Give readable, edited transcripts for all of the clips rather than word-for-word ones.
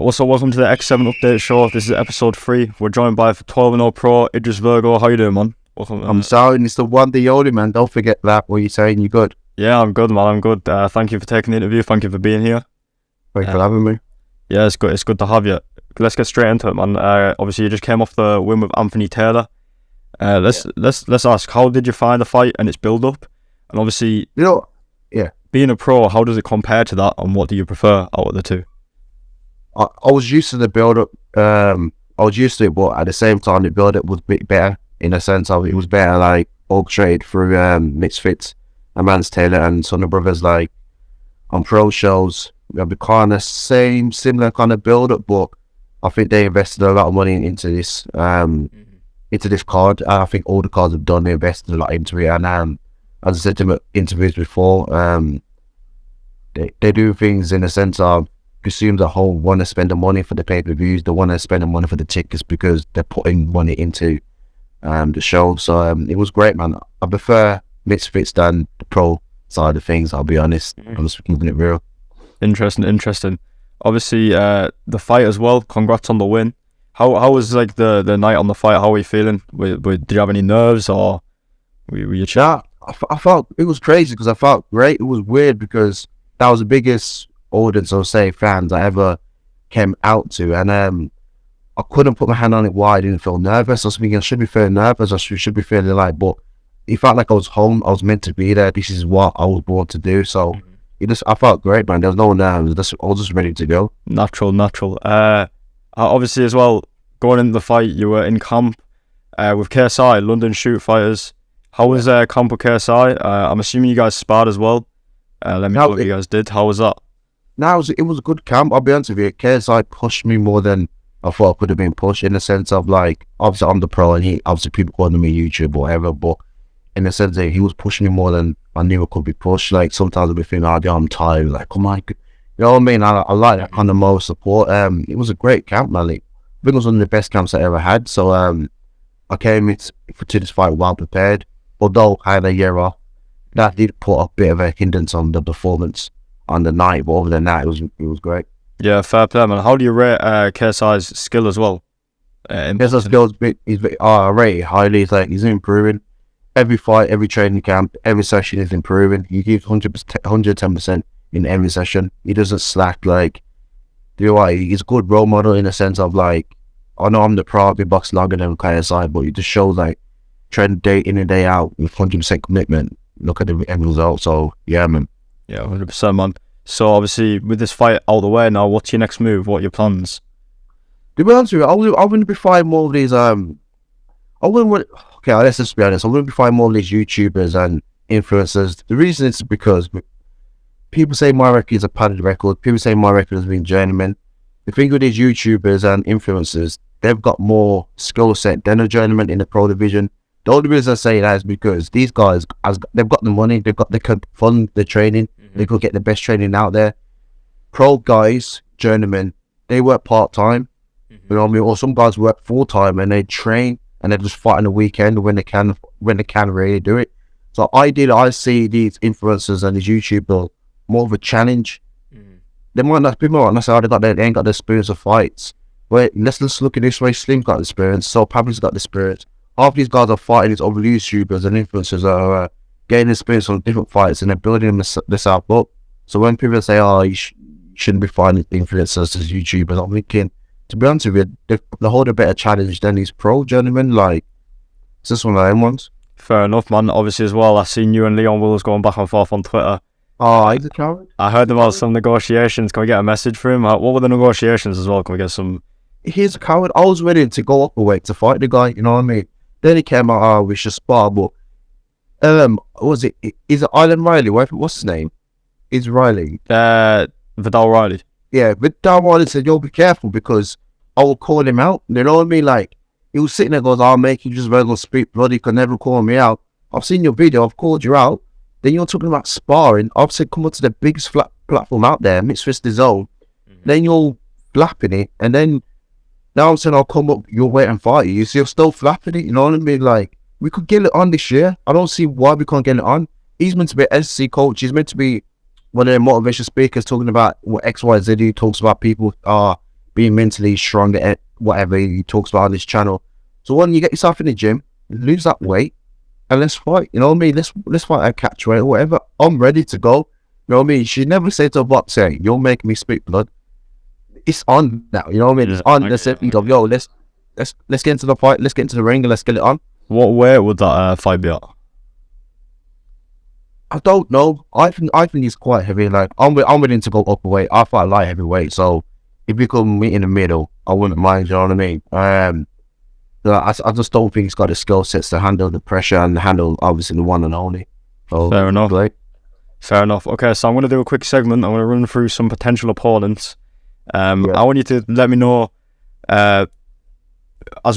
Also, welcome to the X7 Update Show. This is episode 3. We're joined by 12-0 pro IDRIS VIRGO. How you doing, man? Welcome. I'm sorry, it's the one, the only, man. Don't forget that. What are you saying? You good? Yeah, I'm good, man. I'm good. Thank you for taking the interview. Thank you for being here. Thanks for having me. Yeah, it's good. It's good to have you. Let's get straight into it, man. Obviously, you just came off the win with Anthony Taylor. Let's ask, how did you find the fight and its build-up? And obviously, being a pro, how does it compare to that, and what do you prefer out of the two? I was used to the build-up. I was used to it, but at the same time, the build-up was a bit better in a sense of it was better, like orchestrated through Misfits and Mans Taylor and Son of Brothers. Like on pro shows, we have the kind of similar kind of build-up, but I think they invested a lot of money into this card. I think all the cards have done. They invested a lot into it, and as I said to interviews before, they do things in a sense of presume the whole want to spend the money for the pay-per-views, they want to spend the money for the tickets because they're putting money into the show. So it was great, man. I prefer Misfits than the pro side of things, I'll be honest. I'm just keeping it real. Interesting. Obviously, the fight as well, congrats on the win. How was like the night on the fight? How were you feeling? Did you have any nerves, or were you chill? Nah, I felt it was crazy because I felt great. It was weird because that was the biggest audience or say fans I ever came out to, and I couldn't put my hand on it why I didn't feel nervous. I was thinking I should be feeling nervous, I should be feeling like, but it felt like I was home. I was meant to be there. This is what I was born to do. So I felt great, man. There was no nerves. I was just ready to go. Natural. Obviously as well, going into the fight, you were in camp with KSI, London Shoot Fighters. How was camp with KSI? I'm assuming you guys sparred as well. Let me know what you guys did. How was that? Now it was a good camp. I'll be honest with you. KSI pushed me more than I thought I could have been pushed, in the sense of like, obviously I'm the pro and obviously people calling me YouTube or whatever, but in the sense that he was pushing me more than I knew I could be pushed. Like sometimes I'd be thinking, I'm tired. Like, come on, you know what I mean? I like that kind of moral support. It was a great camp, man. Like, I think it was one of the best camps I ever had. So I came to this fight well prepared. Although I had a year off, that did put a bit of a hindrance on the performance on the night, but other than that, it was great. Yeah, fair play, man. How do you rate KSI's skill as well? KSI's skill I rate it highly. It's like he's improving. Every fight, every training camp, every session is improving. He gives 110% in every session. He doesn't slack. Like, he's a good role model in a sense of like, I know I'm the pro, I've been boxing longer than KSI, but it just shows like training day in and day out with 100% commitment. Look at the end result. So yeah, man. Yeah, 100%, man. So obviously with this fight out of the way now, what's your next move? What are your plans? To be honest with you, I wouldn't be fighting more of these let's just be honest, I wouldn't be fighting more of these YouTubers and influencers. The reason is because people say my record is a padded record, people say my record has been journeyman. The thing with these YouTubers and influencers, they've got more skill set than a journeyman in the pro division. The only reason I say that is because these guys, they've got the money, they can fund the training, they could get the best training out there. Pro guys, journeymen, they work part-time, you know what I mean? Or some guys work full-time and they train and they just fight on the weekend when they can really do it. So I see these influencers and these YouTubers more of a challenge. People might not say, they ain't got the experience of fights. But let's just look at this way. Slim's got the experience, so Pablo's got the experience. Half these guys are fighting these other YouTubers and influencers that are getting experience on different fights and they're building themselves up. So when people say, you shouldn't be fighting influencers as YouTubers, I'm thinking, to be honest with you, they hold a better challenge than these pro journeymen. Like, it's just one of them ones. Fair enough, man. Obviously as well, I've seen you and Leon Wills going back and forth on Twitter. Oh, he's a coward. I heard about some negotiations. Can we get a message for him? What were the negotiations as well? Can we get some? He's a coward. I was ready to go up a weight to fight the guy, you know what I mean? Then he came out, we should spar, but what was it? Is it Island Riley? What's his name? Is Riley? Vidal Riley. Yeah, Vidal Riley said, be careful because I will call him out. You know what I mean? Like, he was sitting there goes, I'll make you just regular speak, bloody, could never call me out. I've seen your video, I've called you out. Then you're talking about sparring. I've said, come up to the biggest platform out there, Mixed Fist Zone. Then you're flapping it, and then now I'm saying I'll come up your way and fight you. So you're still flapping it, you know what I mean? Like, we could get it on this year. I don't see why we can't get it on. He's meant to be an SC coach. He's meant to be one of the motivation speakers talking about what XYZ. He talks about people being mentally strong at whatever he talks about on his channel. So when you get yourself in the gym, lose that weight, and let's fight. You know what I mean? Let's fight at catch weight or whatever. I'm ready to go. You know what I mean? She never said to a boxer, "You're making me spit blood." It's on now. You know what I mean? It's on. Let's yo, let's get into the fight. Let's get into the ring and let's get it on. What weight would that fight be at? I don't know. I think he's quite heavy. Like I'm willing to go up a weight. I fight light heavyweight, so if we could meet in the middle, I wouldn't mind. You know what I mean? I just don't think he's got the skill sets to handle the pressure and handle obviously the one and only. So, fair enough. Fair enough. Okay, so I'm going to do a quick segment. I'm going to run through some potential opponents. I want you to let me know as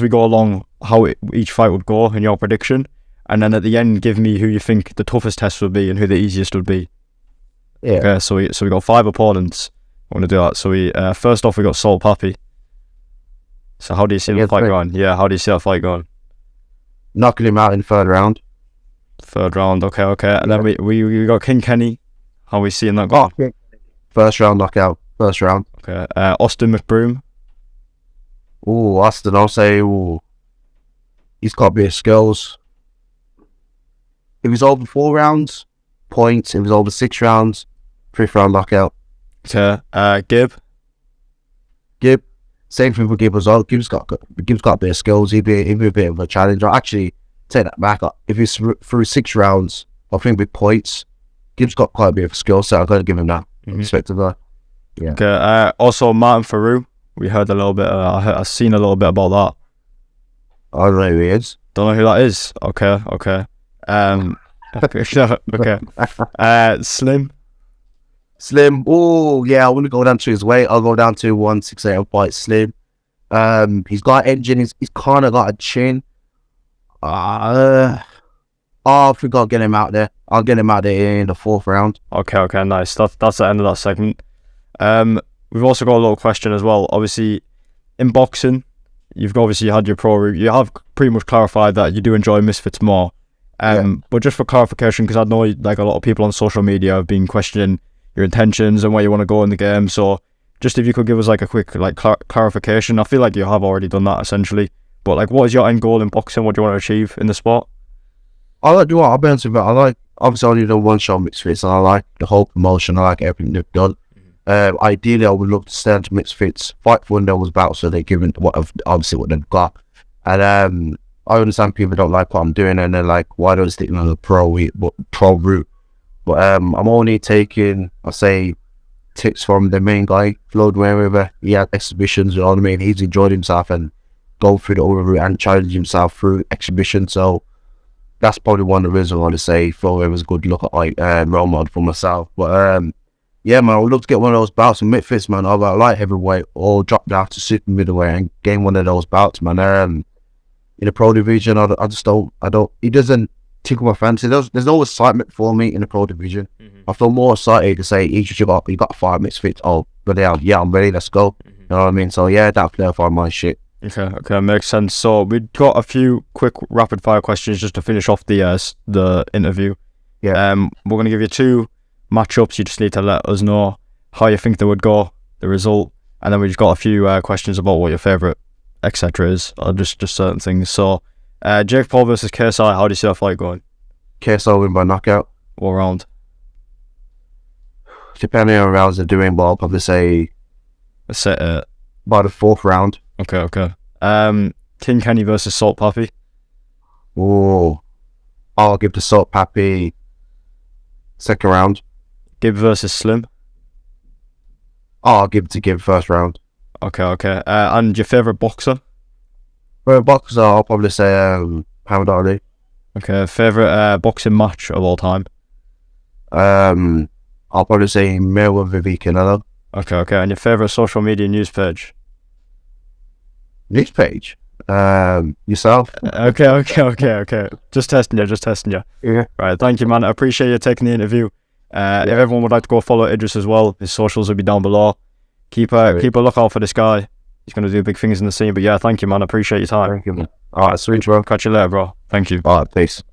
we go along how each fight would go in your prediction. And then at the end, give me who you think the toughest test would be and who the easiest would be. Yeah. Okay, so we got 5 opponents. I want to do that. So first off, we got Salt Papi. So how do you see the fight going? Yeah, how do you see that fight going? Knocking him out in the 3rd round. 3rd round, okay. And then we got King Kenny. How are we seeing that going? Oh, 1st round knockout. 1st round. Okay. Austin McBroom. Oh, Austin, I'll say, he's got a bit of skills. If he's over 4 rounds, points. If he's over 6 rounds, 5th round knockout. Okay. Gib. Same thing for Gib as well. Gib's got a bit of skills. He'd be a bit of a challenger. Actually, take that back. If he's through 6 rounds, I think with points, Gib's got quite a bit of a skill set. I've got to give him that. Respect to that. Yeah. Okay. Also, Martin Farouk. We heard a little bit. I've seen a little bit about that. I don't know who he is. Don't know who that is. Okay. Okay. Slim. Oh yeah, I want to go down to his weight. I'll go down to 168 and fight Slim. He's got engine. He's kind of got a chin. I think I'll get him out there. I'll get him out there in the 4th round. Okay, nice. That's the end of that segment. We've also got a little question as well. Obviously, in boxing, you've obviously had your pro route. You have pretty much clarified that you do enjoy Misfits more. But just for clarification, because I know like a lot of people on social media have been questioning your intentions and where you want to go in the game. So just if you could give us like a quick like clarification. I feel like you have already done that essentially. But like, what is your end goal in boxing? What do you want to achieve in the sport? I'll be honest with you. I like, obviously I only done 1 show Misfits, and I like the whole promotion. I like everything they've done. Ideally, I would love to stand to Misfits, fight for when there was bouts, so they're giving what they've got. And I understand people don't like what I'm doing, and they're like, why don't I stick on the pro route? But I'm only taking, I say, tips from the main guy, Floyd Mayweather. He had exhibitions, you know what I mean? He's enjoyed himself and go through the other route and challenge himself through exhibition. So that's probably one of the reasons I want to say Floyd was a good look at role model for myself. But yeah, man, I would love to get one of those bouts in Misfits, man. I'll light heavyweight or drop down to super middleweight and gain one of those bouts, man. In the pro division, he doesn't tickle my fancy. There's no excitement for me in the pro division. I feel more excited to say, you got 5 Misfits. Oh, but yeah, I'm ready, let's go. You know what I mean? So yeah, that clarify my shit. Okay, makes sense. So we've got a few quick rapid fire questions just to finish off the interview. Yeah. We're gonna give you 2 matchups. You just need to let us know how you think they would go, the result, and then we just got a few questions about what your favorite etc. is, or just certain things. So Jake Paul versus KSI, how do you see that fight going? KSI win by knockout. What round? Depending on rounds they're doing, but I'll probably say by the 4th round. Okay. King Kenny versus Salt Papi. Oh, I'll give the Salt Papi 2nd round. Gib versus Slim. I'll give it to Gib 1st round. Okay. And your favourite boxer? For a boxer, I'll probably say Muhammad Ali. Okay, favourite boxing match of all time? I'll probably say Mayweather v Canelo. Okay. And your favourite social media news page? News page? Yourself? Okay. Just testing you. Yeah. Right, thank you, man. I appreciate you taking the interview. If everyone would like to go follow Idris as well, his socials will be down below. Keep a lookout for this guy. He's going to do big things in the scene. But yeah, thank you, man. I appreciate your time. Thank you, man. Alright, sweet, bro. Catch you later, bro. Thank you. Alright, peace.